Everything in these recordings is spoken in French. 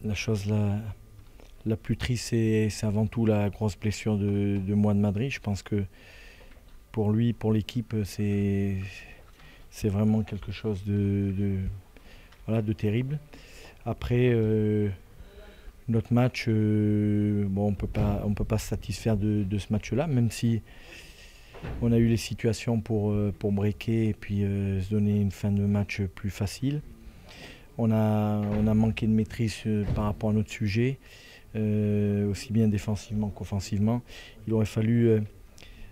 la chose la plus triste, c'est avant tout la grosse blessure de Moine Madri. Je pense que pour lui, pour l'équipe, c'est vraiment quelque chose voilà, de terrible. Après, notre match, bon, on peut pas se satisfaire de ce match-là, même si on a eu les situations pour breaker et puis se donner une fin de match plus facile. On a manqué de maîtrise par rapport à notre sujet, aussi bien défensivement qu'offensivement. Il aurait fallu,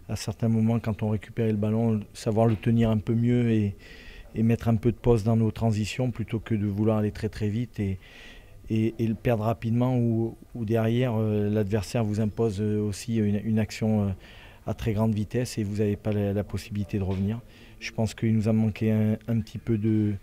à certains moments, quand on récupérait le ballon, savoir le tenir un peu mieux et mettre un peu de pause dans nos transitions plutôt que de vouloir aller très très vite et le perdre rapidement ou derrière, l'adversaire vous impose aussi une action à très grande vitesse et vous n'avez pas la possibilité de revenir. Je pense qu'il nous a manqué un petit peu de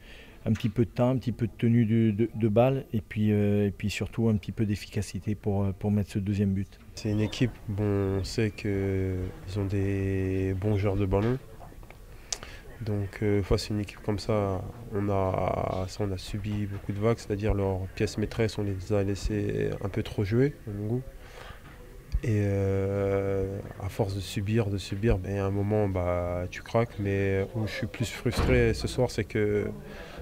temps, un petit peu de tenue de balle et puis surtout un petit peu d'efficacité pour mettre ce deuxième but. C'est une équipe, bon, on sait qu'ils ont des bons joueurs de ballon. Donc face à une équipe comme ça, on a subi beaucoup de vagues, c'est-à-dire leurs pièces maîtresses, on les a laissées un peu trop jouer, à mon goût. Et à force de subir, ben, à un moment bah, tu craques. Mais où je suis plus frustré ce soir, c'est que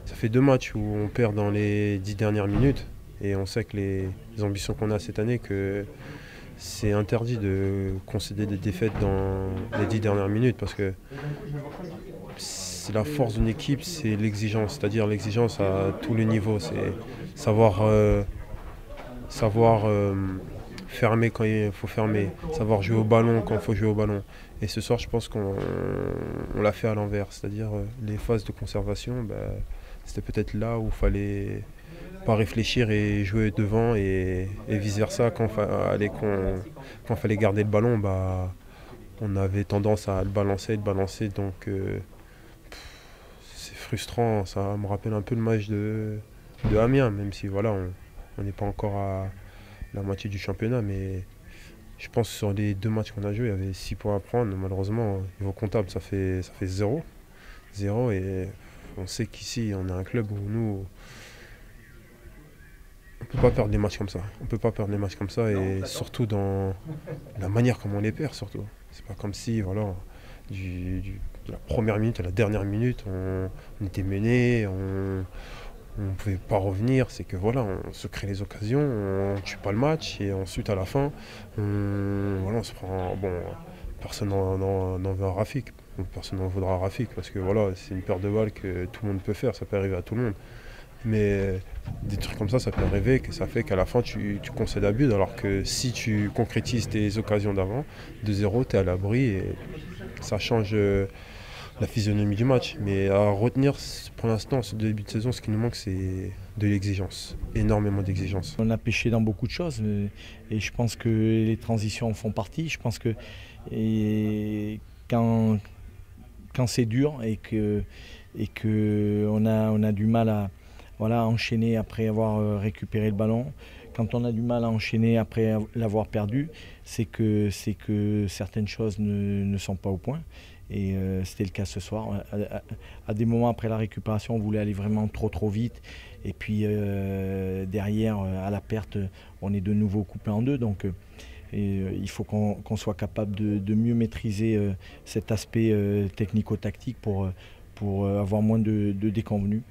ça fait 2 matchs où on perd dans les 10 dernières minutes. Et on sait que les ambitions qu'on a cette année, que c'est interdit de concéder des défaites dans les 10 dernières minutes parce que c'est la force d'une équipe, c'est l'exigence, c'est-à-dire l'exigence à tous les niveaux. C'est savoir, savoir fermer quand il faut fermer, savoir jouer au ballon quand il faut jouer au ballon. Et ce soir, je pense qu'on l'a fait à l'envers, c'est-à-dire les phases de conservation, bah, c'était peut-être là où il fallait pas réfléchir et jouer devant et vice-versa. Quand fallait garder le ballon, bah, on avait tendance à le balancer. Donc c'est frustrant, ça me rappelle un peu le match de Amiens, même si voilà, on n'est pas encore à la moitié du championnat, mais je pense que sur les 2 matchs qu'on a joués, il y avait 6 points à prendre. Malheureusement, au niveau comptable, ça fait 0. 0 et on sait qu'ici, on a un club où nous, on peut pas perdre des matchs comme ça. On peut pas perdre des matchs comme ça et surtout dans la manière comme on les perd surtout. C'est pas comme si, voilà, de la première minute à la dernière minute, on était mené, on ne pouvait pas revenir, c'est que voilà, on se crée les occasions, on ne tue pas le match et ensuite à la fin, voilà, on se prend. Bon, personne n'en veut à Rafik, personne n'en voudra à Rafik parce que voilà, c'est une paire de balles que tout le monde peut faire, ça peut arriver à tout le monde. Mais des trucs comme ça peut arriver, que ça fait qu'à la fin tu concèdes à but, alors que si tu concrétises tes occasions d'avant, 2-0, tu es à l'abri et ça change la physionomie du match. Mais à retenir pour l'instant, ce début de saison, ce qui nous manque, c'est de l'exigence, énormément d'exigence. On a pêché dans beaucoup de choses et je pense que les transitions en font partie. Je pense que quand c'est dur et que on a du mal à voilà, enchaîner après avoir récupéré le ballon, quand on a du mal à enchaîner après l'avoir perdu, c'est que certaines choses ne sont pas au point. Et c'était le cas ce soir. À des moments après la récupération, on voulait aller vraiment trop vite. Et puis derrière, à la perte, on est de nouveau coupé en deux. Donc il faut qu'on soit capable de mieux maîtriser cet aspect technico-tactique pour avoir moins de déconvenus.